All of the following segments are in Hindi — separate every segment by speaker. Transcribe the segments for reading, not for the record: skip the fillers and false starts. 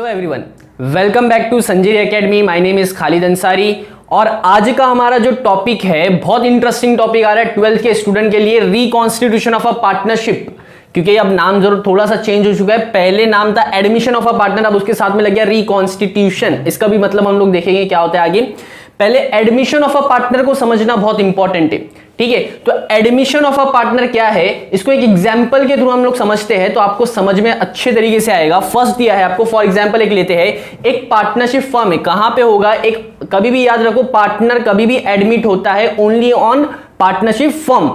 Speaker 1: Everyone, welcome back to Sanjeev academy. My name is Khalid Ansari और आज का हमारा जो टॉपिक है बहुत इंटरेस्टिंग टॉपिक आ रहा है 12th के स्टूडेंट के लिए, रिकॉन्स्टिट्यूशन ऑफ अ पार्टनरशिप। क्योंकि अब नाम जरूर थोड़ा सा चेंज हो चुका है, पहले नाम था एडमिशन ऑफ अ पार्टनर, अब उसके साथ में लग गया रिकॉन्स्टिट्यूशन। इसका भी मतलब हम लोग देखेंगे क्या होता है आगे। पहले एडमिशन ऑफ अ पार्टनर को समझना बहुत इंपॉर्टेंट है, ठीक है। तो एडमिशन ऑफ अ पार्टनर क्या है, इसको एक एग्जांपल के थ्रू हम लोग समझते हैं तो आपको समझ में अच्छे तरीके से आएगा। फर्स्ट दिया है आपको, फॉर एग्जांपल एक लेते हैं, एक पार्टनरशिप फर्म है, कहां पे होगा, एक कभी भी याद रखो पार्टनर कभी भी एडमिट होता है ओनली ऑन पार्टनरशिप फर्म।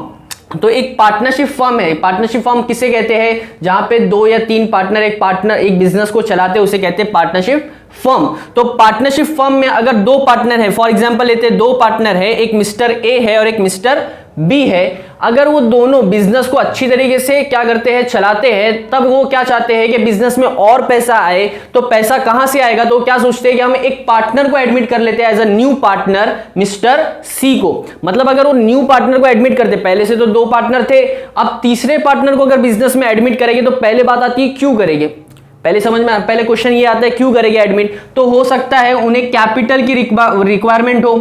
Speaker 1: तो एक पार्टनरशिप फर्म है, पार्टनरशिप फर्म किसे कहते हैं, जहां पे 2 या 3 पार्टनर एक बिजनेस को चलाते हैं, उसे कहते हैं पार्टनरशिप फर्म। तो पार्टनरशिप फर्म में अगर 2 पार्टनर है, फॉर एग्जांपल लेते हैं 2 पार्टनर है, एक मिस्टर ए है और एक मिस्टर बी है। अगर वो दोनों बिजनेस को अच्छी तरीके से क्या करते हैं, चलाते हैं, तब वो क्या चाहते हैं कि बिजनेस में और पैसा आए। तो पैसा कहां से आएगा, तो क्या सोचते हैं कि हम एक पार्टनर को एडमिट कर लेते हैं as a new partner, mister C को। मतलब अगर वो न्यू पार्टनर को एडमिट करते, पहले से तो 2 पार्टनर थे, अब तीसरे पार्टनर को अगर बिजनेस में एडमिट करेंगे तो पहले बात आती है क्यों करेंगे। पहले समझ में, पहले क्वेश्चन ये आता है क्यों करेंगे एडमिट। तो हो सकता है उन्हें कैपिटल की रिक्वायरमेंट हो,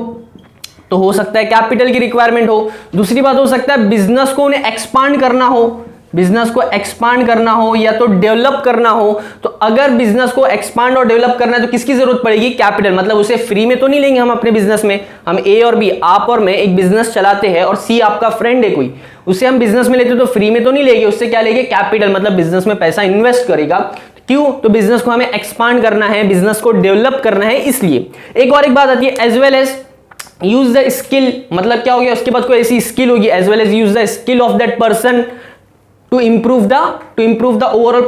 Speaker 1: तो हो सकता है कैपिटल की रिक्वायरमेंट हो। दूसरी बात हो सकता है बिजनेस को उन्हें एक्सपांड करना हो, बिजनेस को एक्सपांड करना हो या तो डेवलप करना हो। तो अगर बिजनेस को एक्सपांड और डेवलप करना है तो किसकी जरूरत पड़ेगी, कैपिटल। मतलब उसे फ्री में तो नहीं लेंगे हम अपने बिजनेस में। हम ए और बी, आप और मैं एक बिजनेस चलाते हैं और सी आपका फ्रेंड है कोई, उसे हम बिजनेस में लेते तो फ्री में तो नहीं लेंगे, उससे क्या लेंगे, कैपिटल। मतलब बिजनेस में पैसा इन्वेस्ट करेगा। क्यों, तो बिजनेस को हमें एक्सपांड करना है, बिजनेस को डेवलप करना है, इसलिए। एक और एक बात आती है as well as use the skill. मतलब क्या हो गया, उसके बाद कोई ऐसी स्किल होगी, as well as use the skill of that person to improve the overall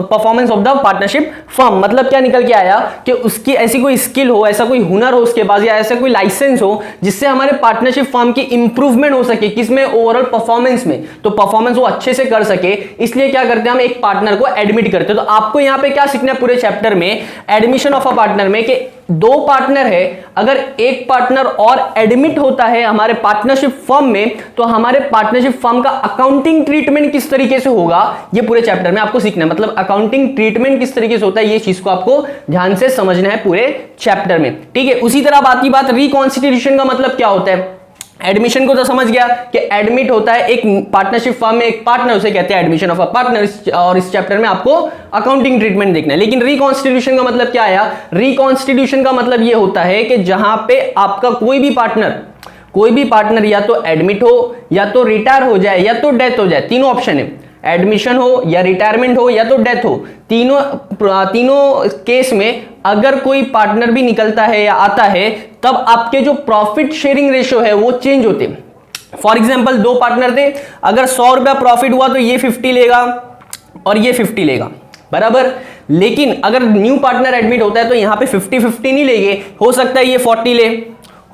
Speaker 1: performance of the partnership firm. मतलब क्या निकल के आया कि उसकी ऐसी कोई स्किल हो, ऐसा कोई हुनर हो उसके पास, या ऐसा कोई लाइसेंस हो जिससे हमारे पार्टनरशिप फर्म की इंप्रूवमेंट हो सके, किसमें, ओवरऑल परफॉर्मेंस में। तो परफॉर्मेंस वो अच्छे से कर सके, इसलिए क्या करते हैं हम एक पार्टनर को एडमिट करते हैं। तो आपको यहां पे क्या सीखना है पूरे चैप्टर में, एडमिशन ऑफ अ पार्टनर में, कि 2 पार्टनर है, अगर एक पार्टनर और एडमिट होता है हमारे पार्टनरशिप फर्म में, तो हमारे पार्टनरशिप फर्म का अकाउंटिंग ट्रीटमेंट किस तरीके से होगा, ये पूरे चैप्टर में आपको सीखना है। मतलब अकाउंटिंग ट्रीटमेंट किस तरीके से होता है, ये चीज को आपको ध्यान से समझना है पूरे चैप्टर में, ठीक है। उसी तरह बाकी बात, रिकॉन्स्टिट्यूशन का मतलब क्या होता है। एडमिशन को तो समझ गया कि एडमिट होता है एक पार्टनरशिप फर्म में एक पार्टनर, उसे कहते हैं एडमिशन ऑफ अ पार्टनर। और इस चैप्टर में आपको अकाउंटिंग ट्रीटमेंट देखना है। लेकिन रिकॉन्स्टिट्यूशन का मतलब क्या आया, रिकॉन्स्टिट्यूशन का मतलब ये होता है कि जहां पे आपका कोई भी पार्टनर या तो एडमिट हो, या तो रिटायर हो जाए, या तो डेथ हो जाए। तीनों ऑप्शन है, एडमिशन हो या रिटायरमेंट हो या तो डेथ हो। तीनों केस में अगर कोई पार्टनर भी निकलता है या आता है, तब आपके जो प्रॉफिट शेयरिंग रेशियो है वो चेंज होते हैं। फॉर एग्जांपल 2 पार्टनर थे, अगर 100 रुपया प्रॉफिट हुआ तो ये 50 लेगा और ये 50 लेगा, बराबर। लेकिन अगर न्यू पार्टनर एडमिट होता है तो यहां पे 50-50 नहीं लेंगे, हो सकता है ये 40 ले,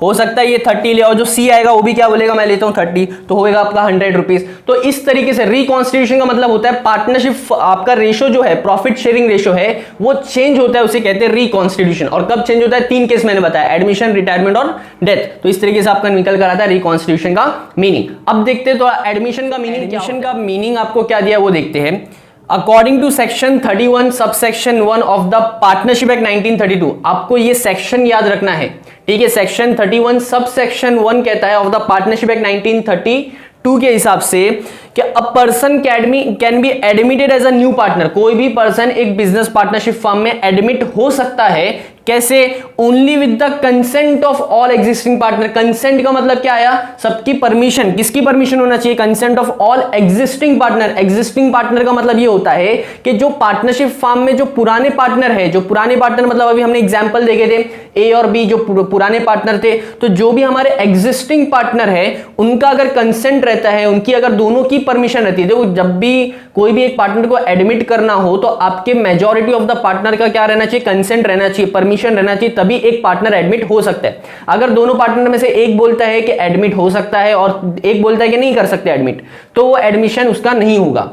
Speaker 1: हो सकता है ये 30 ले, और जो सी आएगा वो भी क्या बोलेगा, मैं लेता हूं 30, तो होगा आपका 100 रुपीज। तो इस तरीके से रिकॉन्स्टिट्यूशन का मतलब होता है पार्टनरशिप आपका रेशो जो है, प्रॉफिट शेयरिंग रेशो है, वो चेंज होता है, उसे कहते हैं रिकॉन्स्टिट्यूशन। और कब चेंज होता है, 3 केस मैंने बताया, एडमिशन, रिटायरमेंट और डेथ। तो इस तरीके से आपका निकल कर आता है रिकॉन्स्टिट्यूशन का मीनिंग। अब देखते हैं तो एडमिशन का मीनिंग, एडमिशन का मीनिंग आपको क्या दिया वो देखते हैं। According to section 31 subsection 1 of the partnership act 1932, आपको ये सेक्शन याद रखना है, ठीक है। सेक्शन 31 सबसेक्शन 1 कहता है ऑफ द पार्टनरशिप एक्ट 1932 के हिसाब से कि a person can be admitted as a new partner. कोई भी पर्सन एक बिजनेस पार्टनरशिप फर्म में एडमिट हो सकता है, कैसे, only with the consent of all existing partner. Consent का मतलब क्या आया, सबकी परमिशन, किसकी परमिशन होना चाहिए, consent of all existing partner. Existing partner का मतलब ये होता है कि जो पार्टनरशिप फर्म में जो पुराने पार्टनर है, जो पुराने पार्टनर मतलब अभी हमने एग्जांपल देखे थे ए और बी, जो पुराने पार्टनर थे, तो जो भी हमारे एग्जिस्टिंग पार्टनर है उनका अगर कंसेंट रहता है, उनकी अगर दोनों की परमिशन रहती है। देखो जब भी कोई भी एक पार्टनर को एडमिट करना हो तो आपके मेजॉरिटी ऑफ द पार्टनर का क्या रहना चाहिए, कंसेंट रहना चाहिए, परमिशन रहना चाहिए, तभी एक पार्टनर एडमिट हो सकता है। अगर दोनों पार्टनर में से एक बोलता है कि एडमिट हो सकता है और एक बोलता है कि नहीं कर सकते एडमिट, तो वो एडमिशन उसका नहीं होगा।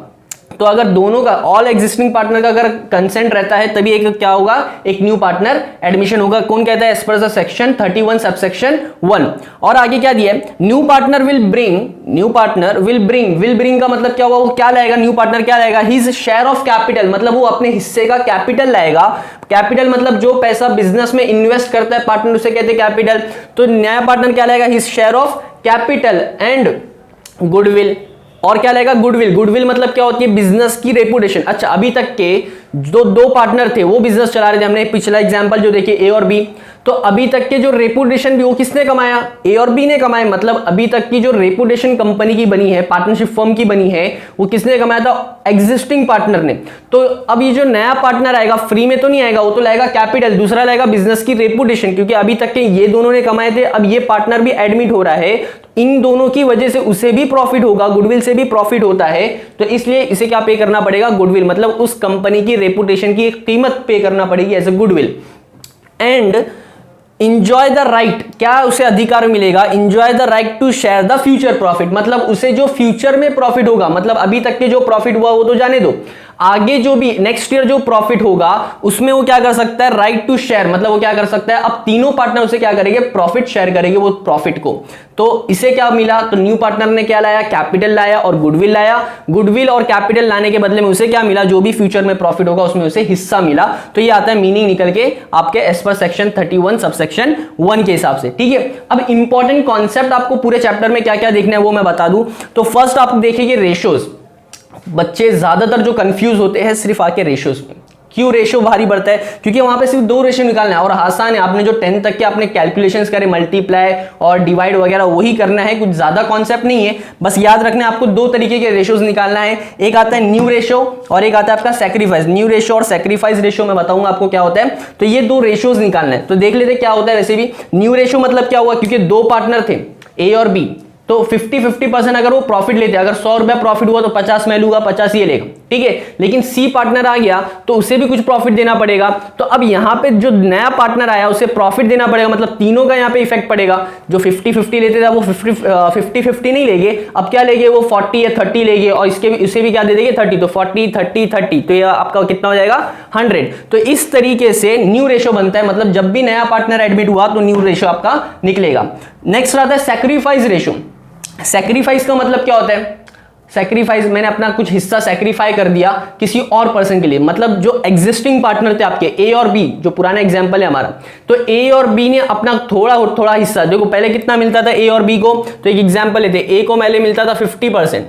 Speaker 1: तो अगर दोनों का, ऑल एग्जिस्टिंग पार्टनर का अगर कंसेंट रहता है तभी एक क्या होगा, एक न्यू पार्टनर एडमिशन होगा। कौन कहता है? As per the section 31 subsection 1। और आगे क्या दिया है? न्यू पार्टनर विल ब्रिंग का मतलब क्या हुआ? वो क्या लाएगा? न्यू पार्टनर क्या लाएगा? हिज शेयर ऑफ कैपिटल, मतलब वो अपने हिस्से का कैपिटल लाएगा। कैपिटल मतलब जो पैसा बिजनेस में इन्वेस्ट करता है पार्टनर, उसे कहते हैं कैपिटल। तो नया पार्टनर क्या लाएगा? His share of capital and goodwill. और क्या लेगा? गुडविल मतलब क्या होती है? बिजनेस की रेपुटेशन। अच्छा, अभी तक के जो दो पार्टनर थे वो बिजनेस चला रहे थे, हमने पिछला एग्जांपल जो देखिए ए और बी, तो अभी तक के जो रेपुटेशन भी वो किसने कमाया? ए और बी ने कमाया। मतलब अभी तक की जो रेपुटेशन कंपनी की बनी है, पार्टनरशिप फर्म की बनी है, वो किसने कमाया था? एग्जिस्टिंग पार्टनर ने। तो अब ये जो नया पार्टनर आएगा फ्री में तो नहीं आएगा, वो तो लाएगा कैपिटल, दूसरा लाएगा बिजनेस की रेपुटेशन, क्योंकि अभी तक के ये दोनों ने कमाए थे, अब ये पार्टनर भी एडमिट हो रहा है, इन दोनों की वजह से उसे भी प्रॉफिट होगा, गुडविल से भी प्रॉफिट होता है, तो इसलिए इसे क्या पे करना पड़ेगा? गुडविल, मतलब उस कंपनी की रेपुटेशन की एक कीमत पे करना पड़ेगी as a goodwill. And enjoy the right, क्या उसे अधिकार मिलेगा? Enjoy the right to share the future profit, मतलब उसे जो फ्यूचर में प्रॉफिट होगा, मतलब अभी तक के जो प्रॉफिट हुआ वो तो जाने दो, आगे जो भी नेक्स्ट ईयर जो प्रॉफिट होगा उसमें वो क्या कर सकता है? राइट टू शेयर, मतलब वो क्या कर सकता है? अब तीनों पार्टनर उसे क्या करेंगे? प्रॉफिट शेयर करेंगे वो प्रॉफिट को। तो इसे क्या मिला? तो न्यू पार्टनर ने क्या लाया? कैपिटल लाया और गुडविल लाया। गुडविल और कैपिटल लाने के बदले में उसे क्या मिला? जो भी फ्यूचर में प्रॉफिट होगा उसमें उसे हिस्सा मिला। तो ये आता है मीनिंग निकल के आपके एज पर सेक्शन 31 सबसेक्शन 1 के हिसाब से। ठीक है, अब इंपॉर्टेंट कॉन्सेप्ट आपको पूरे चैप्टर में क्या क्या देखना है वो मैं बता दूं। तो फर्स्ट आप देखिए रेशियोज। बच्चे ज्यादातर जो कंफ्यूज होते हैं सिर्फ आके रेशियोज में। क्यों रेशियो भारी पड़ता है? क्योंकि वहां पे सिर्फ 2 रेशियो निकालना है और आसान है। आपने जो 10 तक के आपने कैलकुलेशंस करे, मल्टीप्लाई और डिवाइड वगैरह, वही करना है, कुछ ज्यादा कॉन्सेप्ट नहीं है। बस याद रखना है आपको 2 तरीके के रेशियोज निकालना है। एक आता है न्यू रेशियो और एक आता है आपका सैक्रिफाइस। न्यू रेशियो और सैक्रिफाइस रेशियो मैं बताऊंगा आपको क्या होता है। तो ये 2 रेशियोज निकालना है। तो देख लेते क्या होता है। वैसे भी न्यू रेशियो मतलब क्या हुआ? क्योंकि 2 पार्टनर थे ए और बी, तो 50-50% अगर वो प्रॉफिट लेते, अगर 100 रुपया प्रॉफिट हुआ तो 50 मैं लूंगा, 50 ये लेगा। ठीक है, लेकिन सी पार्टनर आ गया तो उसे भी कुछ प्रॉफिट देना पड़ेगा। तो अब यहां पे जो नया पार्टनर आया उसे प्रॉफिट देना पड़ेगा, मतलब तीनों का यहां पे इफेक्ट पड़ेगा। जो 50-50 लेते थे वो 50-50 नहीं लेंगे, अब क्या लेंगे? वो 40 या 30 लेंगे और इसे भी क्या दे देंगे? 30। तो 40-30-30, तो ये आपका कितना हो जाएगा? 100। तो इस तरीके से न्यू रेशियो बनता है, मतलब जब भी नया पार्टनर एडमिट हुआ तो न्यू रेशियो आपका निकलेगा। नेक्स्ट आता है सैक्रिफाइस रेशियो। सैक्रिफाइस का मतलब क्या होता है? सैक्रिफाइस, मैंने अपना कुछ हिस्सा सैक्रिफाई कर दिया किसी और पर्सन के लिए, मतलब जो एग्जिस्टिंग पार्टनर थे आपके ए और बी, जो पुराना एग्जांपल है हमारा, तो ए और बी ने अपना थोड़ा हिस्सा, देखो पहले कितना मिलता था ए और बी को, तो एक एग्जांपल लेते, ए को पहले मिलता था 50%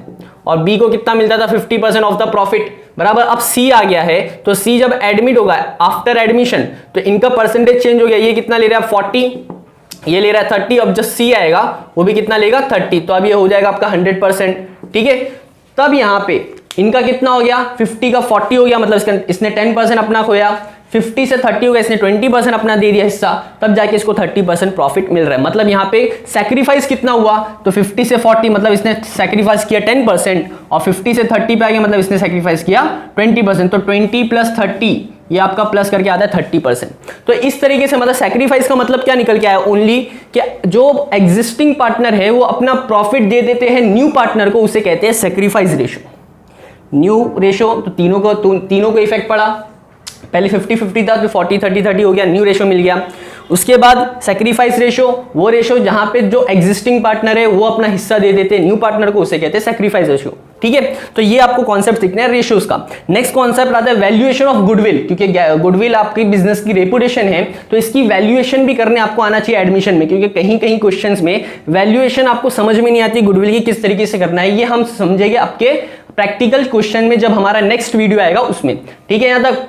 Speaker 1: और बी को कितना मिलता था? 50% ऑफ द प्रॉफिट, बराबर। अब सी आ गया है, तो सी जब एडमिट होगा आफ्टर एडमिशन तो इनका परसेंटेज चेंज हो गया। ये कितना ले रहा है? 40, ये ले रहा है 30। अब जब सी आएगा वो भी कितना लेगा? 30। तो अब ये हो जाएगा आपका 100%। ठीक है, तब यहां पे इनका कितना हो गया? 50 का 40 हो गया, मतलब इसने 10% अपना खोया। 50 से 30 हो गया, इसने 20% अपना दे दिया हिस्सा, तब जाके इसको 30% प्रॉफिट मिल रहा है। मतलब यहाँ पे सैक्रिफाइस कितना हुआ? तो 50 से 40, मतलब इसने सैक्रिफाइस किया 10%, और 50 से 30 पे आ गया, मतलब इसने सैक्रिफाइस किया 20%। तो 20 + 30 ये आपका प्लस करके आता है 30%। तो इस तरीके से मतलब सैक्रिफाइस का मतलब क्या निकल के आया? ओनली कि जो एग्जिस्टिंग पार्टनर है वो अपना प्रॉफिट दे देते हैं न्यू पार्टनर को, उसे कहते हैं सैक्रिफाइस रेशियो। न्यू रेशियो तो तीनों को इफेक्ट पड़ा। पहले 50-50 था, तो 40-30-30 हो गया, न्यू रेशियो मिल गया। उसके बाद सैक्रिफाइस रेशियो, वो रेशियो जहां पे जो एग्जिस्टिंग पार्टनर है वो अपना हिस्सा दे देते हैं न्यू पार्टनर को, उसे कहते हैं सैक्रिफाइस रेशियो। ठीक है, तो ये आपको कॉन्सेप्ट सीखना है रेशियोज का। नेक्स्ट कॉन्सेप्ट आता है वैल्यूएशन ऑफ गुडविल, क्योंकि गुडविल आपकी बिजनेस की रेपुटेशन है, तो इसकी वैल्यूएशन भी करने आपको आना चाहिए एडमिशन में, क्योंकि कहीं कहीं क्वेश्चंस में वैल्यूएशन आपको समझ में नहीं आती गुडविल की किस तरीके से करना है। ये हम समझेंगे आपके प्रैक्टिकल क्वेश्चन में, जब हमारा नेक्स्ट वीडियो आएगा उसमें। ठीक है, यहां तक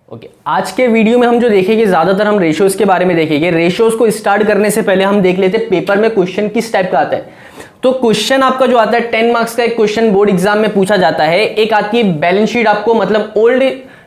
Speaker 1: ओके। आज के वीडियो में हम जो देखेंगे ज्यादातर हम रेशियोज के बारे में देखेंगे। रेशियोज को स्टार्ट करने से पहले हम देख लेते हैं पेपर में क्वेश्चन किस टाइप का आता है। तो क्वेश्चन आपका जो आता है 10 मार्क्स का एक क्वेश्चन बोर्ड एग्जाम में पूछा जाता है। एक आती है बैलेंस शीट, आपको मतलब ओल्ड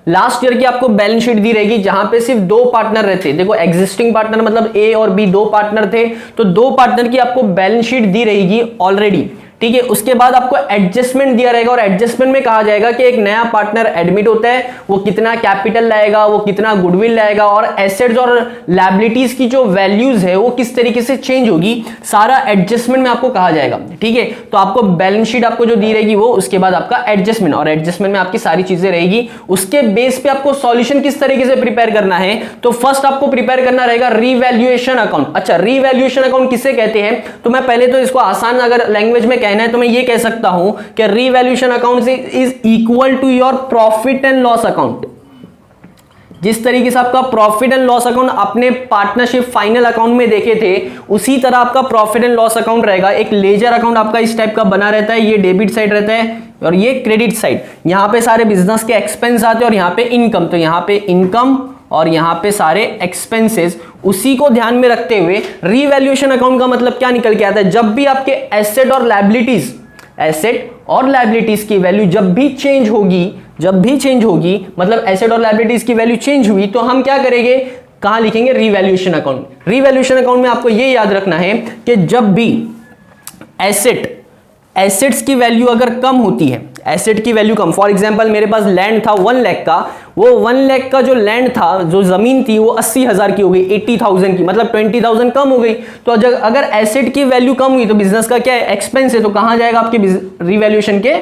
Speaker 1: लास्ट ईयर की आपको बैलेंस शीट दी रहेगी, जहां पे सिर्फ 2 पार्टनर रहते। देखो एग्जिस्टिंग पार्टनर मतलब ए और बी 2 पार्टनर थे, तो 2 पार्टनर की आपको बैलेंस शीट दी रहेगी ऑलरेडी। ठीक है। उसके बाद आपको एडजस्टमेंट दिया रहेगा और एडजस्टमेंट में कहा जाएगा कि एक नया पार्टनर एडमिट होता है, वो कितना कैपिटल लाएगा, वो कितना गुडविल लाएगा और एसेट्स और लायबिलिटीज की जो वैल्यूज है वो किस तरीके से चेंज होगी, सारा एडजस्टमेंट में आपको कहा जाएगा। ठीक है, तो आपको बैलेंस शीट आपको जो दी रहेगी वो, उसके बाद आपका एडजस्टमेंट, और एडजस्टमेंट में आपकी सारी चीजें रहेगी। उसके बेस पे आपको सॉल्यूशन किस तरीके से प्रिपेयर करना है, तो फर्स्ट आपको प्रिपेयर करना रहेगा रीवैल्यूएशन अकाउंट। अच्छा, रीवैल्यूएशन अकाउंट किसे कहते हैं, तो मैं पहले तो इसको आसान अगर लैंग्वेज में कहना है तो मैं ये कह सकता हूं कि revaluation account is equal to your profit and loss account. जिस तरीके से आपका प्रॉफिट एंड लॉस अकाउंट अपने पार्टनरशिप फाइनल अकाउंट में देखे थे, उसी तरह आपका प्रॉफिट एंड लॉस अकाउंट रहेगा। एक लेजर अकाउंट आपका इस टाइप का बना रहता है, ये डेबिट साइड रहता है और ये क्रेडिट साइड। यहां पे सारे बिजनेस के एक्सपेंस आते हैं और यहां पे इनकम, तो यहां पे इनकम और यहां पे सारे एक्सपेंसेस। उसी को ध्यान में रखते हुए रीवैल्यूएशन अकाउंट का मतलब क्या निकल के आता है, जब भी आपके एसेट और लायबिलिटीज, एसेट और लायबिलिटीज की वैल्यू जब भी चेंज होगी, मतलब एसेट और लायबिलिटीज की वैल्यू चेंज हुई, तो हम क्या करेंगे, कहां लिखेंगे, रीवैल्यूएशन अकाउंट। रीवैल्यूएशन अकाउंट में आपको ये याद रखना है कि जब भी एसेट्स की वैल्यू अगर कम होती है, एसेट की वैल्यू कम, फॉर एग्जांपल मेरे पास लैंड था 1 लाख का, वो 1 लाख का जो लैंड था, जो जमीन थी, वो 80,000 की हो गई, 80,000 की, मतलब 20,000 कम हो गई। तो अगर एसेट की वैल्यू कम हुई तो बिजनेस का क्या है, एक्सपेंस है, तो कहां जाएगा आपके रीवैल्यूएशन के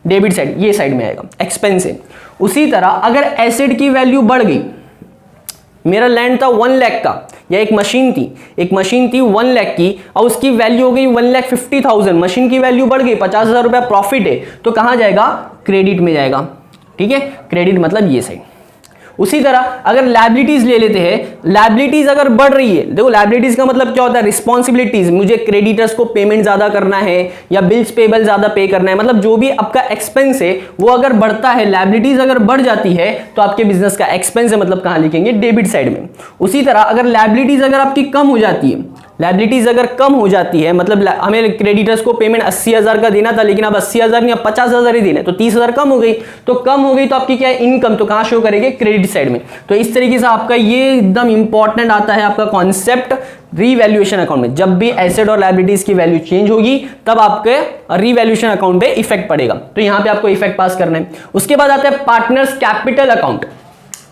Speaker 1: डेबिट साइड, ये साइड में आएगा, एक्सपेंस है। उसी तरह अगर एसेट की वैल्यू बढ़ गई, मेरा लैंड था 1 लाख का, या एक मशीन थी 1 लाख की और उसकी वैल्यू हो गई 1,50,000, मशीन की वैल्यू बढ़ गई, 50,000 रुपया प्रॉफिट है, तो कहां जाएगा, क्रेडिट में जाएगा। ठीक है, क्रेडिट मतलब ये साइड। उसी तरह अगर लायबिलिटीज ले लेते हैं, लायबिलिटीज अगर बढ़ रही है, देखो लायबिलिटीज का मतलब क्या होता है, रिस्पॉन्सिबिलिटीज, मुझे क्रेडिटर्स को पेमेंट ज्यादा करना है या बिल्स पेबल ज्यादा पे करना है, मतलब जो भी आपका एक्सपेंस है वो अगर बढ़ता है, लायबिलिटीज अगर बढ़ जाती है तो आपके बिजनेस का एक्सपेंस है, मतलब कहां लिखेंगे, डेबिट साइड में। उसी तरह अगर लायबिलिटीज अगर आपकी कम हो जाती है, लायबिलिटीज अगर कम हो जाती है, मतलब हमें क्रेडिटर्स को पेमेंट 80,000 का देना था, लेकिन अब 80,000 नहीं, अब 50,000 ही देना है, तो 30,000 कम हो गई, तो आपकी क्या है, इनकम, तो कहां शो करेंगे, क्रेडिट साइड में। तो इस तरीके से आपका ये एकदम इंपॉर्टेंट आता है आपका कॉन्सेप्ट रीवैल्यूएशन अकाउंट में। जब भी एसेट और लायबिलिटीज की वैल्यू चेंज होगी तब आपके रीवैल्यूएशन अकाउंट पे इफेक्ट पड़ेगा, तो यहां पे आपको इफेक्ट पास करना है। उसके बाद आता है पार्टनर्स कैपिटल अकाउंट।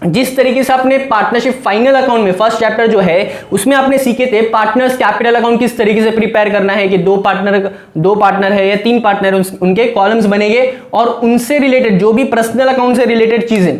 Speaker 1: जिस तरीके से आपने पार्टनरशिप फाइनल अकाउंट में फर्स्ट चैप्टर जो है उसमें आपने सीखे थे पार्टनर्स कैपिटल अकाउंट किस तरीके से प्रिपेयर करना है, कि दो पार्टनर है या 3 पार्टनर, उनके कॉलम्स बनेंगे और उनसे रिलेटेड जो भी पर्सनल अकाउंट से रिलेटेड चीजें,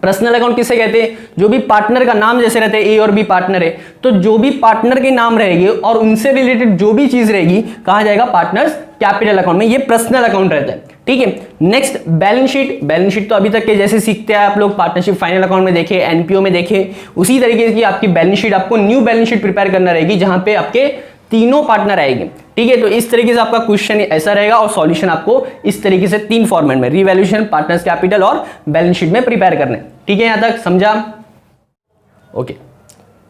Speaker 1: पर्सनल अकाउंट किसे कहते हैं, जो भी पार्टनर का नाम जैसे रहते हैं, ए और बी पार्टनर है, तो जो भी पार्टनर के नाम रहेंगे और उनसे रिलेटेड जो भी चीज रहेगी कहा जाएगा पार्टनर्स कैपिटल अकाउंट में, ये पर्सनल अकाउंट रहता है। ठीक है, next balance sheet. Balance sheet तो अभी तक के जैसे सीखते हैं आप लोग, पार्टनरशिप फाइनल अकाउंट में देखे, एनपीओ में देखे, उसी तरीके की आपकी बैलेंस शीट, आपको न्यू बैलेंस शीट प्रिपेयर करना रहेगी जहां पे आपके तीनों पार्टनर आएंगे। ठीक है, तो इस तरीके से आपका क्वेश्चन ऐसा रहेगा और सॉल्यूशन आपको इस तरीके से 3 फॉर्मेट में, रीवैल्यूएशन, पार्टनर्स कैपिटल और बैलेंस शीट में प्रिपेयर करना है। ठीक है, यहां तक समझा? ओके,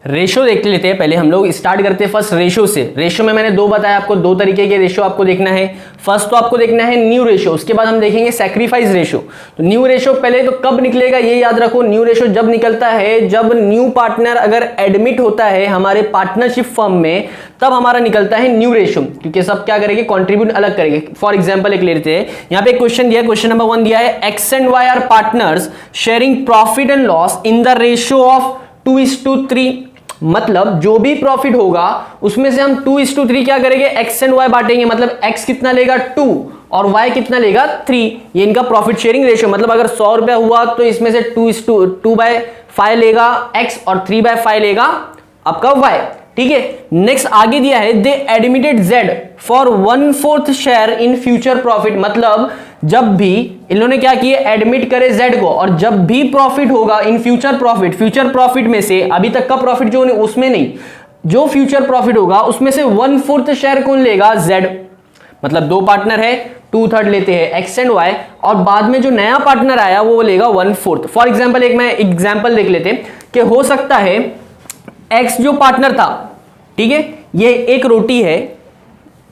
Speaker 1: रेशो देख लेते हैं। पहले हम लोग स्टार्ट करते हैं फर्स्ट रेशो से। रेशो में मैंने 2 बताया आपको, 2 तरीके के रेशो आपको देखना है। फर्स्ट तो आपको देखना है न्यू रेशो, उसके बाद हम देखेंगे सैक्रिफाइस रेशो। तो न्यू रेशो पहले तो कब निकलेगा ये याद रखो, न्यू रेशो जब निकलता है जब न्यू पार्टनर अगर एडमिट होता है हमारे पार्टनरशिप फर्म में, तब हमारा निकलता है न्यू रेशो, क्योंकि सब क्या करेंगे, कंट्रीब्यूट अलग करेंगे। फॉर एग्जांपल एक लेते हैं, यहां पे क्वेश्चन दिया है, क्वेश्चन नंबर 1 दिया है, X and Y are partners sharing profit and loss in the ratio of 2:3। मतलब जो भी प्रॉफिट होगा उसमें से हम 2:3 क्या करेंगे, एक्स एंड वाई बांटेंगे। मतलब एक्स कितना लेगा 2 और वाई कितना लेगा 3, ये इनका प्रॉफिट शेयरिंग रेशियो। मतलब अगर 100 रुपया हुआ तो इसमें से 2/5 लेगा एक्स और 3/5 लेगा आपका वाई। ठीक है, नेक्स्ट आगे दिया है, they admitted Z for 1/4 share in future profit. मतलब जब भी इन्होंने क्या किया, एडमिट करे जेड को, और जब भी प्रॉफिट होगा इन फ्यूचर प्रॉफिट में से अभी तक का प्रॉफिट जो उसमें नहीं, जो फ्यूचर प्रॉफिट होगा उसमें से 1/4 शेयर कौन लेगा, जेड। मतलब 2 पार्टनर है, 2/3 लेते हैं एक्स एंड वाई, और बाद में जो नया पार्टनर आया वो लेगा 1/4। फॉर एग्जाम्पल एक मैं एग्जाम्पल देख लेते हैं कि हो सकता है एक्स जो पार्टनर था, ठीक है, ये एक रोटी है,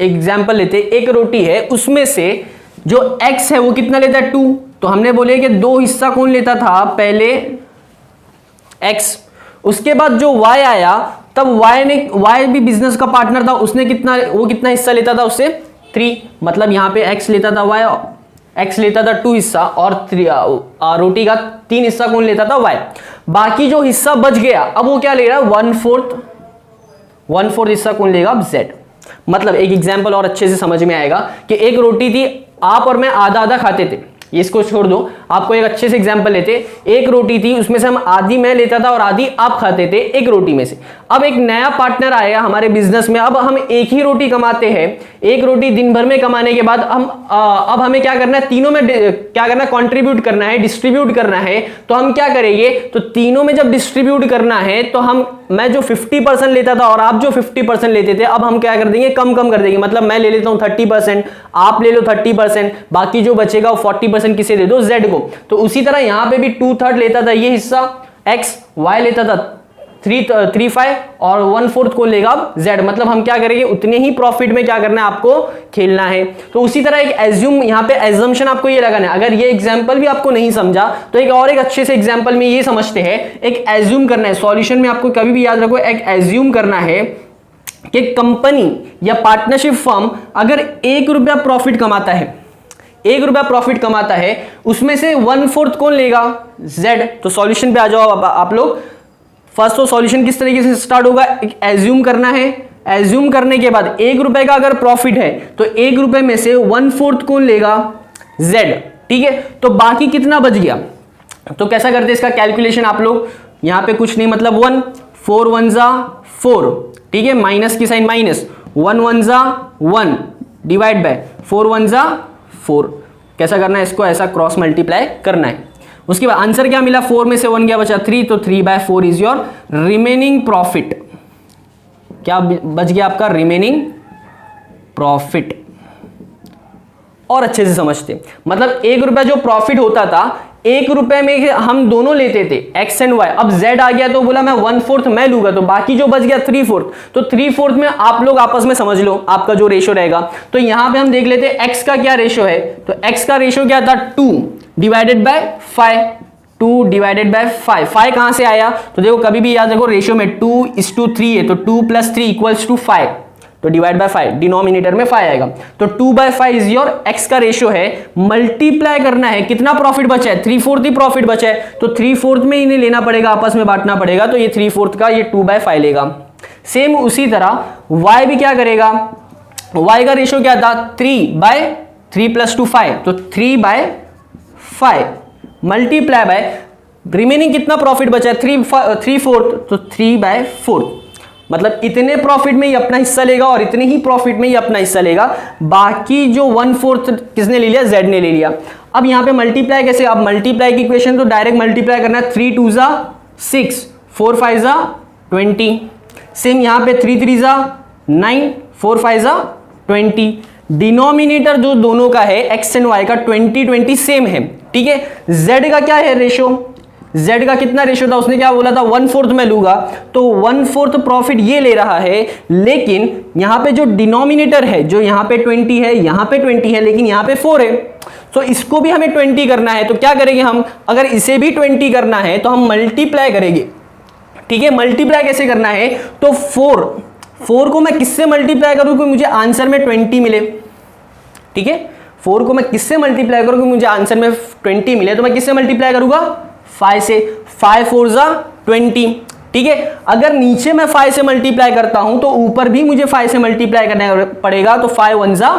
Speaker 1: एग्जाम्पल लेते, एक रोटी है, उसमें से जो एक्स है वो कितना लेता है 2। तो हमने बोले कि 2 हिस्सा कौन लेता था, पहले एक्स, उसके बाद जो वाई आया तब वाई भी बिजनेस का पार्टनर था, उसने कितना हिस्सा लेता था उससे 3, मतलब यहाँ पे x लेता था y, x लेता था 2 हिस्सा और रोटी का 3 हिस्सा कौन लेता था y। बाकी जो हिस्सा बच गया अब वो क्या ले रहा है 1/4 हिस्सा कौन लेगा अब z। मतलब एक एग्जाम्पल और अच्छे से समझ में आएगा कि एक रोटी थी, आप और मैं आधा आधा खाते थे, ये इसको छोड़ दो, आपको एक अच्छे से एग्जांपल लेते। एक रोटी थी, उसमें से हम आधी मैं लेता था और आधी आप खाते थे एक रोटी में से। अब एक नया पार्टनर आया हमारे बिजनेस में, अब हम एक ही रोटी कमाते हैं, एक रोटी दिन भर में कमाने के बाद हम अब हमें क्या करना है, तीनों में क्या करना है, कंट्रीब्यूट करना है, डिस्ट्रीब्यूट करना है। तो हम क्या करेंगे, तो तीनों में जब डिस्ट्रीब्यूट करना है तो मैं जो 50% लेता था और आप जो 50% लेते थे, अब हम क्या कर देंगे, कम कम कर देंगे। मतलब मैं ले लेता हूं 30%, आप ले लो 30%, बाकी जो बचेगा वो 40% किसे दे दो, z को। तो उसी तरह यहां पे भी 2/3 लेता था ये हिस्सा x, y लेता था 3/5 और 1/4 को लेगा अब z। मतलब हम क्या करेंगे, उतने ही प्रॉफिट में क्या करना है, आपको खेलना है। तो उसी तरह एक एज्यूम, यहां पे एजम्पशन आपको ये लगाना है। अगर ये एग्जांपल भी आपको नहीं समझा तो एक और एक अच्छे से एग्जांपल में ये समझते हैं, एक एज्यूम करना है। सॉल्यूशन में आपको कभी भी याद रखो, एक एज्यूम करना है कि कंपनी या पार्टनरशिप फर्म अगर ₹1 प्रॉफिट कमाता है, ₹1 प्रॉफिट कमाता है, उसमें से 1/4 कौन लेगा, z। तो सॉल्यूशन पे आ जाओ आप लोग। फर्स्ट तो सॉल्यूशन किस तरीके से स्टार्ट होगा, एक एज्यूम करना है। एज्यूम करने के बाद ₹1 का अगर प्रॉफिट है तो ₹1 में से 1/4 कौन लेगा, z। ठीक है, तो बाकी कितना बच गया, तो कैसा करते हैं इसका कैलकुलेशन आप लोग। यहां पे कुछ नहीं, मतलब 1, 4 1 जा 4, ठीक है, माइनस की साइन माइनस, 1 1 जा 1 डिवाइड बाय 4 1 जा 4। कैसा करना है इसको, ऐसा क्रॉस मल्टीप्लाई करना है। उसके बाद आंसर क्या मिला, 4 में से 1 गया, बचा 3, तो 3/4 इज योर रिमेनिंग प्रॉफिट। क्या बच गया आपका, रिमेनिंग प्रॉफिट। और अच्छे से समझते, मतलब ₹1 जो प्रॉफिट होता था, ₹1 में हम दोनों लेते थे x एंड y। अब z आ गया तो बोला मैं 1/4 मैं लूंगा, तो बाकी जो बच गया 3/4, तो 3/4 में आप लोग आपस में समझ लो आपका जो रेशो रहेगा। तो यहां पे हम देख लेते हैं x का क्या रेशो है, तो x का रेशो क्या था, 2 डिवाइडेड बाय 5, 2 डिवाइडेड बाय 5। 5 कहां से आया, तो देखो कभी भी याद रखो रेशियो में 2:3 है, तो 2 + 3 = 5, तो डिवाइड बाय 5, डिनोमिनेटर में 5 आएगा। तो 2/5 इज योर x का रेशियो है। मल्टीप्लाई करना है, कितना प्रॉफिट बचा है, 3/4 ही प्रॉफिट बचा है, तो 3/4 में इन्हें लेना पड़ेगा, आपस में बांटना पड़ेगा। तो ये 3/4 का ये 2/5 लेगा। सेम उसी तरह y भी क्या करेगा, y का रेशियो क्या था, 3/3 + 2 5, तो 3/5 मल्टीप्लाई बाय रिमेनिंग कितना प्रॉफिट बचा है, 3/4, तो 3/4। मतलब इतने प्रॉफिट में ही अपना हिस्सा लेगा और इतने ही प्रॉफिट में ही अपना हिस्सा लेगा। बाकी जो 1/4 किसने ले लिया, z ने ले लिया। अब यहां पे मल्टीप्लाई कैसे, आप मल्टीप्लाई की इक्वेशन तो डायरेक्ट मल्टीप्लाई करना है, 3 2 जा 6, 4 5 जा 20। सेम यहां पे 3 3 जा 9, 4 5 जा 20। डिनोमिनेटर जो दोनों का है x एंड y का 20 20 सेम है, ठीक है। z का क्या है रेशो, z का कितना रेशो था, उसने क्या बोला था, 1/4 में लूंगा, तो 1/4 प्रॉफिट ये ले रहा है। लेकिन यहां पे जो डिनोमिनेटर है, जो यहां पे 20 है, यहां पे 20 है, लेकिन यहां पे 4 है, तो इसको भी हमें 20 करना है। तो क्या करेंगे हम, अगर इसे भी 20 करना है तो हम मल्टीप्लाई करेंगे, ठीक है। मल्टीप्लाई कैसे करना है, तो 4 को मैं किससे मल्टीप्लाई करूं कि मुझे आंसर में 20 मिले, ठीक है। 4 को मैं किससे मल्टीप्लाई करूं कि मुझे आंसर में 20 मिले, तो मैं किससे मल्टीप्लाई करूंगा, 5 से। 5 4 जा 20, ठीक है। अगर नीचे मैं 5 से मल्टीप्लाई करता हूं तो ऊपर भी मुझे 5 से मल्टीप्लाई करना पड़ेगा, तो 5 1 जा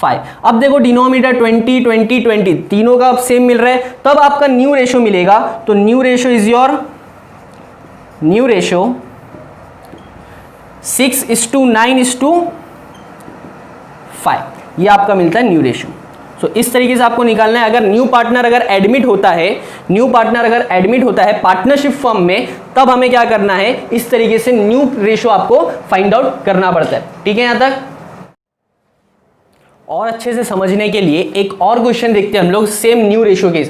Speaker 1: 5। अब देखो डिनोमिनेटर 20 20 20 तीनों का अब सेम मिल रहा है, तब आपका न्यू रेशो मिलेगा। तो न्यू रेशो इज योर 6:9:5, ये आपका मिलता है न्यू रेशो। सो इस तरीके से आपको निकालना है। अगर न्यू पार्टनर अगर एडमिट होता है पार्टनरशिप फर्म में, तब हमें क्या करना है, इस तरीके से न्यू रेशो आपको फाइंड आउट करना पड़ता है, ठीक है। यहां तक और अच्छे से समझने के लिए एक और क्वेश्चन देखते हैं हम लोग, सेम न्यू रेशो के।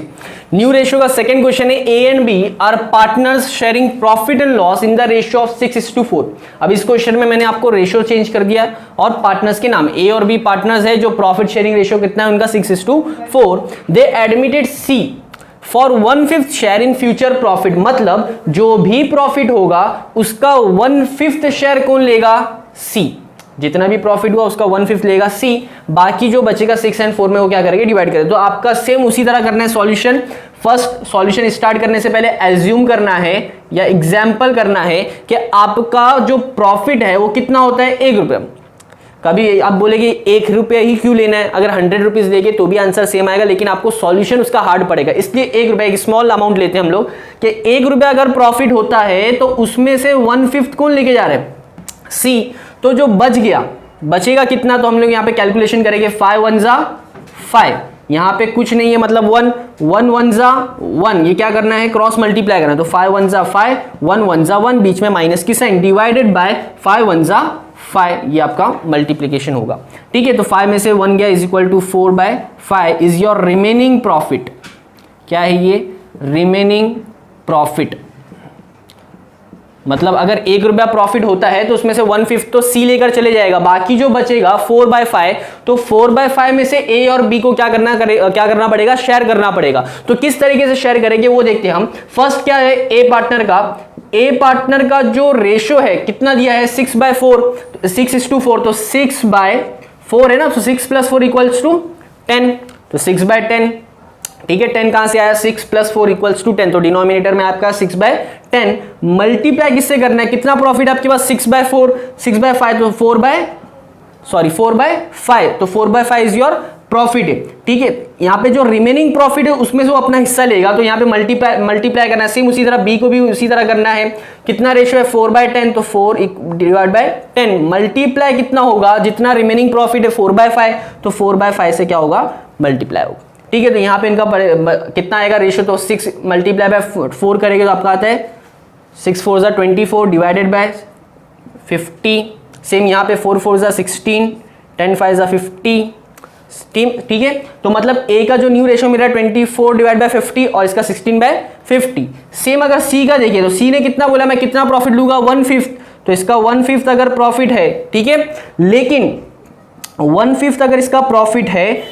Speaker 1: न्यू रेशो का सेकंड क्वेश्चन है, A and B are partners sharing profit and loss in the ratio of 6:4। अब इस क्वेश्चन में मैंने आपको रेशियो चेंज कर दिया है और पार्टनर्स के नाम, ए और बी पार्टनर्स है, जो प्रॉफिट शेयरिंग रेशियो कितना है उनका 6:4। They admitted C for 1/5 share in future profit. मतलब जो भी प्रॉफिट होगा उसका 1/5 शेयर कौन लेगा, सी, जितना भी प्रॉफिट हुआ उसका 1/5 लेगा सी, बाकी जो बचेगा 6 और 4 में वो क्या करेंगे, डिवाइड करेंगे। तो आपका सेम उसी तरह करना है सॉल्यूशन। फर्स्ट सॉल्यूशन स्टार्ट करने से पहले एज्यूम करना है या एग्जाम्पल करना है कि आपका जो प्रॉफिट है वो कितना होता है, 1 रुपया। कभी आप बोलेंगे 1 रुपया ही क्यों लेना है, अगर 100 रुपीज देंगे तो भी आंसर सेम आएगा, लेकिन आपको सॉल्यूशन उसका हार्ड पड़ेगा, इसलिए 1 रुपया एक स्मॉल अमाउंट लेते हैं हम लोग कि 1 रुपया अगर प्रॉफिट होता है तो उसमें से 1/5 कौन लेके जा रहे हैं, सी। तो जो बच गया, बचेगा कितना, तो हम लोग यहाँ पे कैलकुलेशन करेंगे 5 1 जा 5, यहाँ पे कुछ नहीं है मतलब 1 1 1 जा 1, ये क्या करना है, क्रॉस मल्टीप्लाई करना है। तो 5 1 जा 5, 1 1 जा 1, बीच में माइनस की साइन, डिवाइडेड बाय 5 1 जा 5, ये आपका मल्टीप्लीकेशन होगा। ठीक है, तो 5 में से 1 गया is equal to 4/5 is your remaining profit. क्या है ये, रिमेनिंग प्रॉफिट। मतलब अगर 1 रुपया प्रॉफिट होता है तो उसमें से 1/5 तो सी लेकर चले जाएगा, बाकी जो बचेगा 4/5, तो 4/5 में से ए और बी को क्या करना पड़ेगा, शेयर करना पड़ेगा। तो किस तरीके से शेयर करेंगे वो देखते हैं हम। फर्स्ट क्या है, ए पार्टनर का जो रेशो है कितना दिया है, 6/4, 6:4, तो 6/4 है ना, तो 6 + 4 = 10, तो 6/10। ठीक है, 10 कहां से आया, 6 + 4 = 10, तो डिनोमिनेटर में आपका 6/10 मल्टीप्लाई किससे करना है, कितना प्रॉफिट आपके पास, 6/4, 6/5 तो 4/5, तो 4/5 इज योर प्रॉफिट है। ठीक है, यहाँ पे जो रिमेनिंग प्रॉफिट है उसमें से वो अपना हिस्सा लेगा, तो यहाँ पे मल्टीप्लाई करना है। सेम उसी तरह बी को भी उसी तरह करना है। कितना रेशो है, 4/10, तो 4 / 10 मल्टीप्लाई कितना होगा, जितना रिमेनिंग प्रॉफिट है 4/5, तो 4/5 से क्या होगा, मल्टीप्लाई होगा। ठीक है, तो यहाँ पे इनका कितना आएगा रेशो, तो 6 × 4 करेंगे तो आपका आता है 6 4 = 24 डिवाइडेड बाय 50। सेम यहाँ पे 4 4 = 16, 10 5 = 50। ठीक है, तो मतलब ए का जो न्यू रेशो मिल रहा है 24 / 50 और इसका 16/50। सेम अगर सी का देखिए, तो सी ने कितना बोला, मैं कितना प्रॉफिट लूंगा, 1/5, तो इसका 1/5 अगर प्रॉफिट है, ठीक है, लेकिन 1/5 अगर इसका प्रॉफिट है,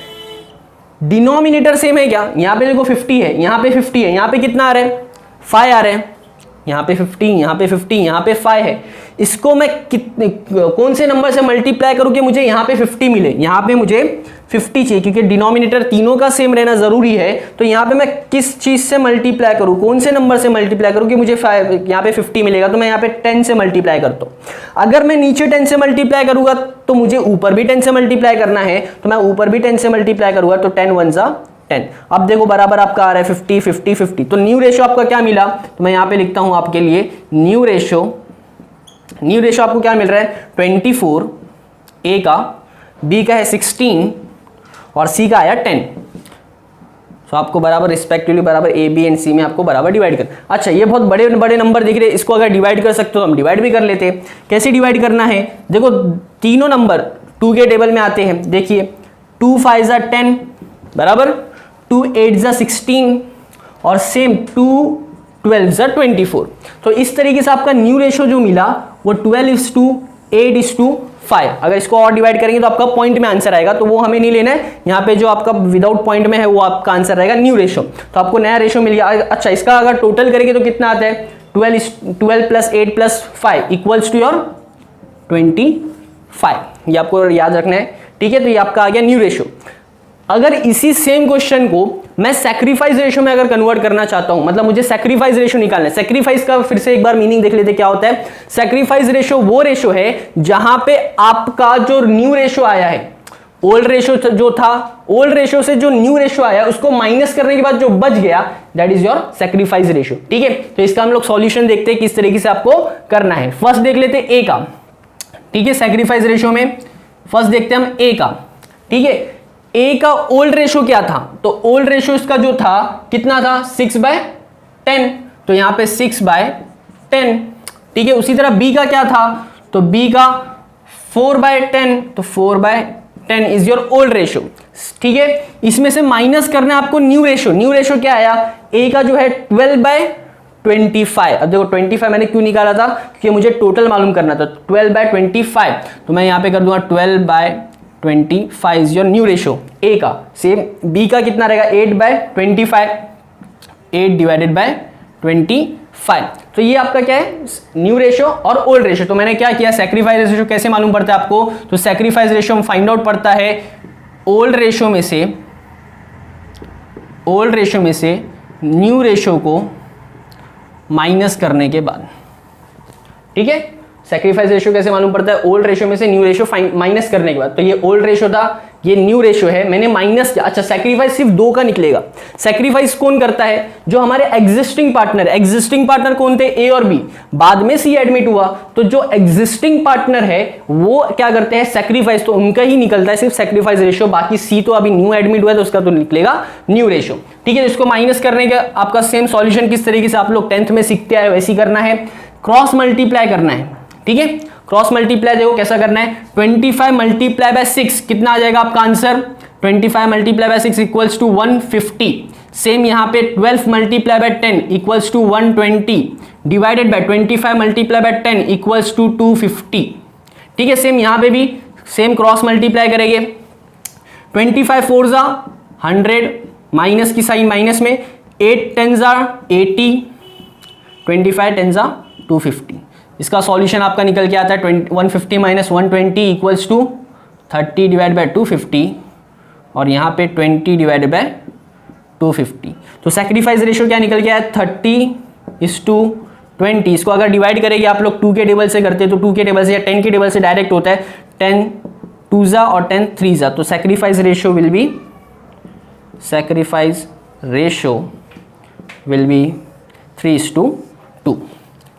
Speaker 1: डिनोमिनेटर सेम है क्या, यहाँ पे देखो 50 है, यहाँ पे 50 है, यहाँ पे कितना आ रहा है, 5 आ रहे हैं, यहाँ पे 50, यहाँ पे 50, यहाँ पे 5 है। इसको मैं कौन से नंबर से मल्टीप्लाई करूं कि मुझे यहाँ पे 50 मिले, यहाँ पे मुझे 50 चाहिए, क्योंकि डिनोमिनेटर तीनों का सेम रहना जरूरी है। तो यहाँ पे मैं किस चीज से मल्टीप्लाई करूं, कौन से नंबर से मल्टीप्लाई करूं कि मुझे यहाँ पे 50 मिलेगा, तो मैं यहाँ पे 10 से मल्टीप्लाई करता हूँ। अगर मैं नीचे 10 से मल्टीप्लाई करूंगा तो मुझे ऊपर भी 10 से मल्टीप्लाई करना है, तो मैं ऊपर भी 10 से मल्टीप्लाई करूंगा, तो 10 1 = 10। अब देखो बराबर आपका आ रहा है 50 50 50, तो न्यू रेशो आपका क्या मिला, तो मैं यहाँ पे लिखता हूँ आपके लिए न्यू रेशो आपको क्या मिल रहा है, 24, ए का, बी का है 16 और सी का आया 10। तो आपको बराबर रिस्पेक्टिवली बराबर ए बी एंड सी में आपको बराबर डिवाइड कर। अच्छा, ये बहुत बड़े बड़े नंबर दिख रहे हैं, इसको अगर डिवाइड कर सकते हो हम डिवाइड भी कर लेते हैं। कैसे डिवाइड करना है, देखो तीनों नंबर 2 के टेबल में आते हैं। देखिए 2 5 = 10 बराबर 2 8 = 16 और सेम 2 12 = 24। तो इस तरीके से आपका न्यू रेशो जो मिला वो 12:8:5। अगर इसको और डिवाइड करेंगे तो आपका पॉइंट में आंसर आएगा, तो वो हमें नहीं लेना है। यहाँ पे जो आपका विदाउट पॉइंट में है वो आपका आंसर रहेगा न्यू रेशो। तो आपको नया रेशो मिल गया। अच्छा, इसका अगर टोटल करेंगे तो कितना आता है, 12 + 8 + 5 = योर 25। ये आपको याद रखना है। ठीक है, तो ये आपका आ गया न्यू रेशो। अगर इसी सेम क्वेश्चन को मैं सैक्रिफाइस रेशो में अगर कन्वर्ट करना चाहता हूं, मतलब मुझे सैक्रिफाइस रेशो निकालना है। सैक्रिफाइस का फिर से एक बार मीनिंग देख लेते क्या होता है। सैक्रिफाइस रेशो वो रेशो है जहां पे आपका जो न्यू रेशो आया है, ओल्ड रेशो जो था, ओल्ड रेशो से जो न्यू रेशो आया उसको माइनस करने के बाद जो बच गया, that is your sacrifice ratio. ठीक है, तो इसका हम लोग सॉल्यूशन देखते हैं किस तरीके से आपको करना है। फर्स्ट देख लेते हैं ए का। ठीक है, सैक्रिफाइस रेशो में फर्स्ट देखते हैं हम ए का। ठीक है, ए का ओल्ड रेशो क्या था, तो ओल्ड रेशो इसका जो था कितना था, 6/10, तो यहां पे 6/10। ठीक है, उसी तरह बी का क्या था, तो बी का 4/10, तो 4/10 इज योर ओल्ड रेशो। ठीक है, इसमें से माइनस करना है आपको न्यू रेशो। न्यू रेशो क्या आया, ए का जो है 12/25। अब देखो 25 मैंने क्यों निकाला था, क्योंकि मुझे टोटल मालूम करना था। 12/25, तो मैं यहां पे कर दूंगा 12/25 is your new ratio A का। सेम बी का कितना रहेगा, 8/25, 8 / 25। तो ये आपका क्या है, न्यू रेशियो और ओल्ड रेशियो। तो मैंने क्या किया, सेक्रीफाइस रेशियो कैसे मालूम पड़ता है आपको, तो सेक्रीफाइस रेशियो हम फाइंड आउट पड़ता है ओल्ड रेशियो में से न्यू रेशियो को माइनस करने के बाद। ठीक है, सैक्रिफाइस रेशियो कैसे मालूम पड़ता है, ओल्ड रेशियो में से न्यू रेशियो माइनस करने के बाद। तो ये ओल्ड रेशियो था, ये न्यू रेशियो है, मैंने माइनस किया। अच्छा, सैक्रिफाइस सिर्फ 2 का निकलेगा। सैक्रिफाइस कौन करता है, जो हमारे एग्जिस्टिंग पार्टनर कौन थे, ए और बी, बाद में सी एडमिट हुआ, तो जो एग्जिस्टिंग पार्टनर है वो क्या करते हैं, सैक्रिफाइस, तो उनका ही निकलता है सिर्फ सैक्रिफाइस रेशियो, बाकी सी तो अभी न्यू एडमिट हुआ है तो उसका तो निकलेगा न्यू रेशियो। ठीक है, इसको माइनस करने का आपका सेम सॉल्यूशन किस तरीके से आप लोग 10th में सीखते आए वैसे ही करना है, क्रॉस मल्टीप्लाई करना है। ठीक है, क्रॉस मल्टीप्लाई देखो कैसा करना है, 25 मल्टीप्लाई बाय 6 कितना आ जाएगा आपका answer, 25 multiply by 6 equals to 150। Same यहां पे 12 multiply by 10 equals to 120 divided by 25 multiply by 10 equals to 250। ठीक है, सेम यहां पे भी सेम क्रॉस मल्टीप्लाई करेंगे, 25 4 जा 100, माइनस की साइन माइनस में, 8 10 जा 80, 25 10 जा 250। इसका सॉल्यूशन आपका निकल के आता है 150 minus 120 equals to 30 divide by 250 और यहाँ पे 20 डिवाइड बाय 250। तो सैक्रिफाइस रेशियो क्या निकल के आया, 30:20। इसको अगर डिवाइड करेंगे आप लोग 2 के टेबल से करते हैं तो 2 के टेबल से या 10 के टेबल से डायरेक्ट होता है, 10 2 जा और 10 3 जा। तो सैक्रिफाइस रेशियो विल बी 3:2।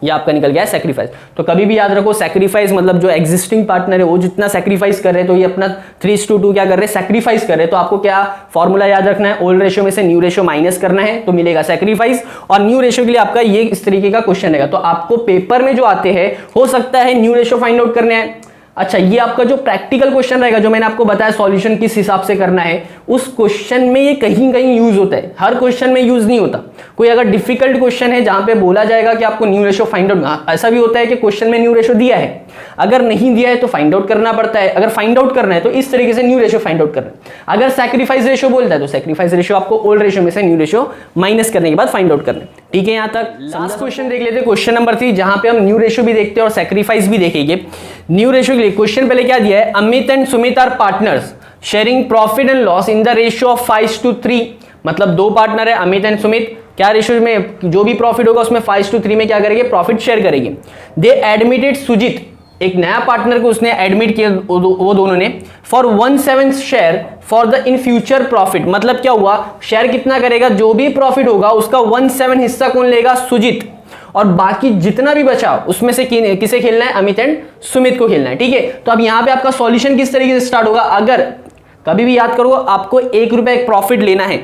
Speaker 1: ये आपका निकल गया है सैक्रिफाइस। तो कभी भी याद रखो, सैक्रिफाइस मतलब जो एग्जिस्टिंग पार्टनर है वो जितना सैक्रिफाइस कर रहे हैं तो ये अपना 3:2 क्या कर रहे हैं, सैक्रिफाइस कर रहे हैं। तो आपको क्या फॉर्मूला याद रखना है, ओल्ड रेशियो में से न्यू रेशियो माइनस करना है तो मिलेगा सैक्रिफाइस। और न्यू रेशियो के लिए आपका ये इस तरीके का क्वेश्चन रहेगा। तो आपको पेपर में जो आते हैं हो सकता है न्यू रेशियो फाइंड आउट करने हैं। अच्छा, ये आपका जो प्रैक्टिकल क्वेश्चन रहेगा जो मैंने आपको बताया सॉल्यूशन किस हिसाब से करना है, उस क्वेश्चन में ये कहीं कहीं यूज होता है, हर क्वेश्चन में यूज नहीं होता। कोई अगर डिफिकल्ट क्वेश्चन है जहां पे बोला जाएगा कि आपको न्यू रेशियो फाइंड आउट, ऐसा भी होता है कि क्वेश्चन में न्यू रेशियो दिया है, अगर नहीं दिया है तो फाइंड आउट करना पड़ता है। अगर फाइंड आउट करना है तो इस तरीके से न्यू रेशियो फाइंड आउट करना है। अगर सैक्रिफाइस रेशियो बोलता है तो सैक्रिफाइस रेशियो आपको ओल्ड रेशियो में से न्यू रेशियो माइनस करने के बाद फाइंड आउट करना है। ठीक है, यहां तक लास्ट क्वेश्चन देख लेते हैं, क्वेश्चन नंबर 3, जहां पे हम न्यू रेशियो भी देखते हैं और सैक्रिफाइस भी देखेंगे। न्यू रेशियो के लिए क्वेश्चन पहले क्या दिया है, Amit and Sumit are partners sharing profit and loss in the ratio of 5:3। मतलब 2 पार्टनर है अमित एंड सुमित, क्या रेशियो में जो भी प्रॉफिट होगा उसमें 5:3 में क्या करेंगे, प्रॉफिट शेयर करेंगे। दे एडमिटेड सुजीत, एक नया पार्टनर को उसने एडमिट किया वो दोनों ने, for 1/7 share for the in future profit. मतलब क्या हुआ, शेयर कितना करेगा, जो भी प्रॉफिट होगा उसका 1/7 हिस्सा कौन लेगा, सुजीत, और बाकी जितना भी बचा उसमें से किसे खेलना है, अमित एंड सुमित को खेलना है। ठीक है, तो अब यहां पे आपका सॉल्यूशन किस तरीके से स्टार्ट होगा, अगर कभी भी याद करो आपको 1 रुपया एक प्रॉफिट लेना है,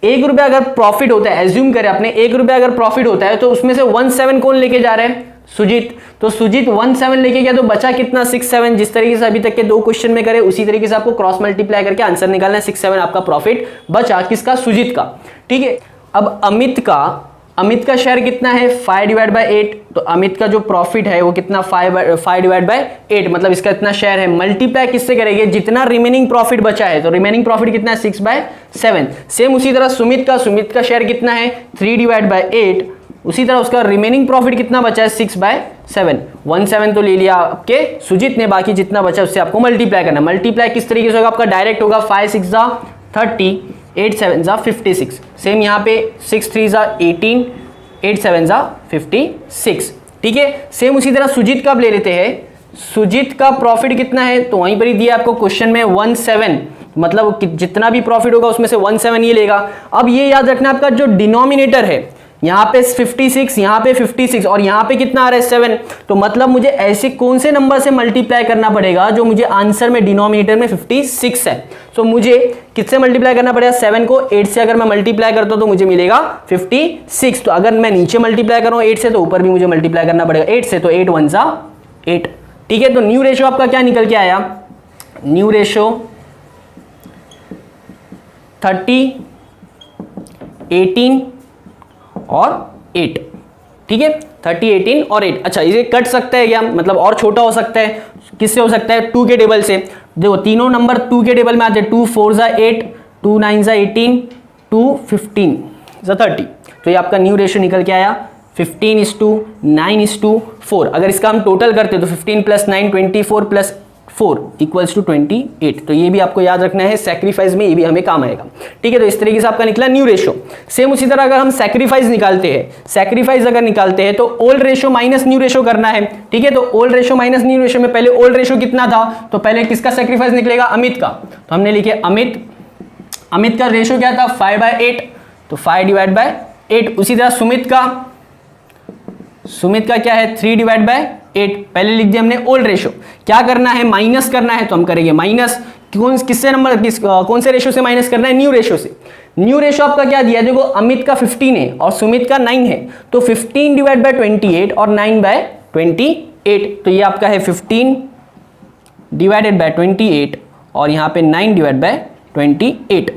Speaker 1: 1 रुपया अगर प्रॉफिट होता है, एज्यूम करें आपने 1 रुपया अगर प्रॉफिट होता है तो उसमें से 1/7 कौन लेके जा रहा है, सुजीत। तो सुजीत 1/7 लेके गया तो बचा कितना, 6/7। जिस तरीके से अभी तक के 2 क्वेश्चन में करे उसी तरीके से आपको क्रॉस मल्टीप्लाई करके आंसर निकालना है। 6/7 आपका प्रॉफिट बचा किसका, सुजीत का। ठीक है, अब अमित का शेयर कितना है, 5/8। तो अमित का जो प्रॉफिट है वो कितना, 5/8, मतलब इसका इतना शेयर है। मल्टीप्लाई किससे करेंगे, जितना रिमेनिंग प्रॉफिट बचा है, तो रिमेनिंग प्रॉफिट कितना है, 6/7। सेम उसी तरह सुमित का शेयर कितना है, 3/8। उसी तरह उसका रिमेनिंग प्रॉफिट कितना बचा है, 6/7। 1/7 तो ले लिया आपके सुजीत ने, बाकी जितना बचा उससे आपको मल्टीप्लाई करना। मल्टीप्लाई किस तरीके से होगा, आपका डायरेक्ट होगा, 5 6 जा 30, 8 7 जा 56। सेम यहाँ पे 6 3 जा 18, 8 7 जा 56। ठीक है, सेम उसी तरह सुजीत का आप ले लेते हैं। सुजीत का प्रॉफिट कितना है, तो वहीं पर ही दिया आपको क्वेश्चन में 1/7, मतलब जितना भी प्रॉफिट होगा उसमें से 1/7 ये लेगा। अब ये याद रखना आपका जो डिनोमिनेटर है, यहाँ पे 56, यहाँ पे 56 और यहाँ पे कितना आ रहा है, 7। तो मतलब मुझे ऐसे कौन से नंबर से मल्टीप्लाई करना पड़ेगा जो मुझे आंसर में डिनोमिनेटर में 56 है। तो मुझे किससे मल्टीप्लाई करना पड़ेगा, 7 को 8 से अगर मैं मल्टीप्लाई करता हूँ तो मुझे मिलेगा 56। तो अगर मैं नीचे मल्टीप्लाई कर रहा हूँ 8 से तो ऊपर भी मुझे मल्टीप्लाई करना पड़ेगा 8 से, तो 8 1 जा 8। ठीक है, तो न्यू रेशियो आपका क्या निकल के आया, न्यू रेशियो 30, 18 और 8। ठीक है, 30, 18 और 8। अच्छा, इसे कट सकता है क्या, मतलब और छोटा हो सकता है, किससे हो सकता है, 2 के टेबल से। देखो तीनों नंबर 2 के टेबल में आते हैं, 2 4 जा 8, 2 9 जा 18, 2 15 जा 30। तो ये आपका न्यू रेशियो निकल के आया 15:9:4। अगर इसका हम टोटल करते तो 15 + 9 24 + 4 = 28। तो ये भी आपको याद रखना है, सैक्रिफाइस में ये भी हमें काम आएगा। ठीक है, तो इस तरीके से आपका निकला न्यू रेशो। सेम उसी तरह अगर हम सैक्रिफाइस निकालते हैं तो old ratio minus new ratio करना है। ठीक है, तो old ratio minus new ratio में पहले ओल्ड रेशो कितना था, तो पहले किसका सैक्रिफाइस निकलेगा, अमित का। तो हमने लिखे अमित का रेशो क्या था 5/8, तो 5/8। उसी तरह सुमित का क्या है 3/8। पहले लिख दिया हमने ओल्ड रेशो। क्या करना है, माइनस करना है, तो हम करेंगे माइनस कौन से रेशो से माइनस करना है, न्यू रेशो से। न्यू रेशो आपका क्या दिया है, देखो अमित का 15 है और सुमित का 9 है, तो 15/28 और 9/28। तो ये आपका है 15/28 और यहां पे 9/28।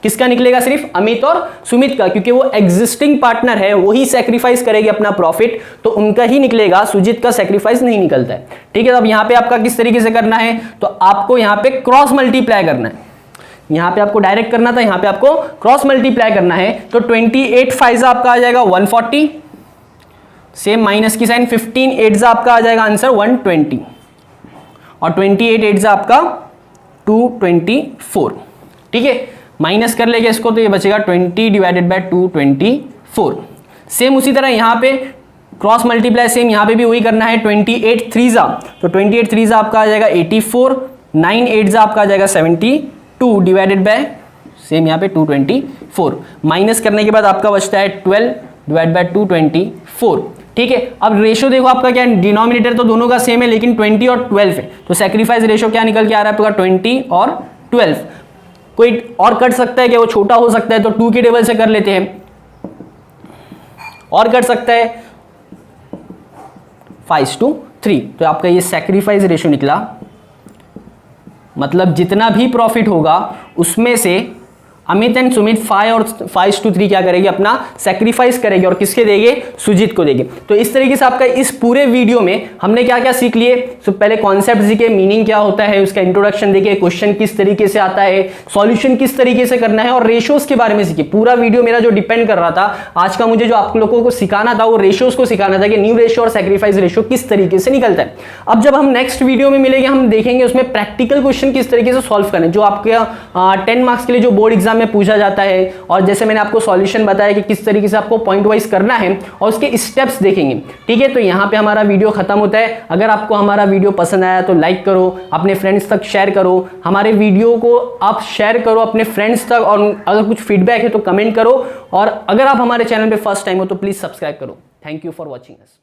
Speaker 1: किसका निकलेगा, सिर्फ अमित और सुमित का, क्योंकि वो एग्जिस्टिंग पार्टनर है, वही सैक्रिफाइस करेगी अपना प्रॉफिट, तो उनका ही निकलेगा, सुजीत का सैक्रिफाइस नहीं निकलता है। ठीक है, अब यहां पे आपका किस तरीके से करना है, तो आपको यहां पे क्रॉस मल्टीप्लाई करना है। यहां पे आपको डायरेक्ट करना था, यहां पे आपको क्रॉस मल्टीप्लाई करना है। तो 28 5 आपका आ जाएगा 140, सेम माइनस की साइन, 15 8 आपका आ जाएगा आंसर 120 और 28 8 आपका 224। ठीक है, माइनस कर लेंगे इसको तो ये बचेगा 20/224। सेम उसी तरह यहां पे क्रॉस मल्टीप्लाई सेम यहां पे भी वही करना है। 28 3 तो 28 3 आपका आ जाएगा 84, 9 8 आपका आ जाएगा 72 डिवाइडेड बाय सेम यहां पे 224। माइनस करने के बाद आपका बचता है 12/224। ठीक है, अब रेशो देखो आपका क्या है, डिनोमिनेटर तो दोनों का सेम है लेकिन 20 और 12 है, तो सैक्रिफाइस रेशो क्या निकल के आ रहा है आपका 20 और 12। कोई और कर सकता है कि वो छोटा हो सकता है, तो 2 के टेबल से कर लेते हैं, और कर सकता है 5:3। तो आपका ये सैक्रिफाइस रेशो निकला, मतलब जितना भी प्रॉफिट होगा उसमें से अमित एंड सुमित 5:3 क्या करेगी, अपना सैक्रिफाइस करेगी और किसके देंगे, सुजीत को देंगे। तो इस तरीके से आपका इस पूरे वीडियो में हमने क्या क्या सीख लिए, तो पहले कॉन्सेप्ट सीखे, मीनिंग क्या होता है, उसका इंट्रोडक्शन देखे, क्वेश्चन किस तरीके से आता है, सॉल्यूशन किस तरीके से करना है, और रेशियोज के बारे में सीखे। पूरा वीडियो मेरा जो डिपेंड कर रहा था आज का, मुझे जो आप लोगों को सिखाना था वो रेशियोज को सिखाना था कि न्यू रेशियो और सैक्रिफाइस रेशियो किस तरीके से निकलता है। अब जब हम नेक्स्ट वीडियो में मिलेंगे हम देखेंगे उसमें प्रैक्टिकल क्वेश्चन किस तरीके से सॉल्व करने, जो आपके 10 मार्क्स के लिए जो बोर्ड एग्जाम में पूछा जाता है, और जैसे मैंने आपको सॉल्यूशन बताया कि किस तरीके से आपको पॉइंट वाइज करना है और उसके स्टेप्स देखेंगे। ठीक है, तो यहां पे हमारा वीडियो खत्म होता है। अगर आपको हमारा वीडियो पसंद आया तो लाइक करो, अपने फ्रेंड्स तक शेयर करो, हमारे वीडियो को आप शेयर करो अपने फ्रेंड्स तक, और अगर कुछ फीडबैक है तो कमेंट करो, और अगर आप हमारे चैनल पे फर्स्ट टाइम हो तो प्लीज सब्सक्राइब करो। Thank you for watching us.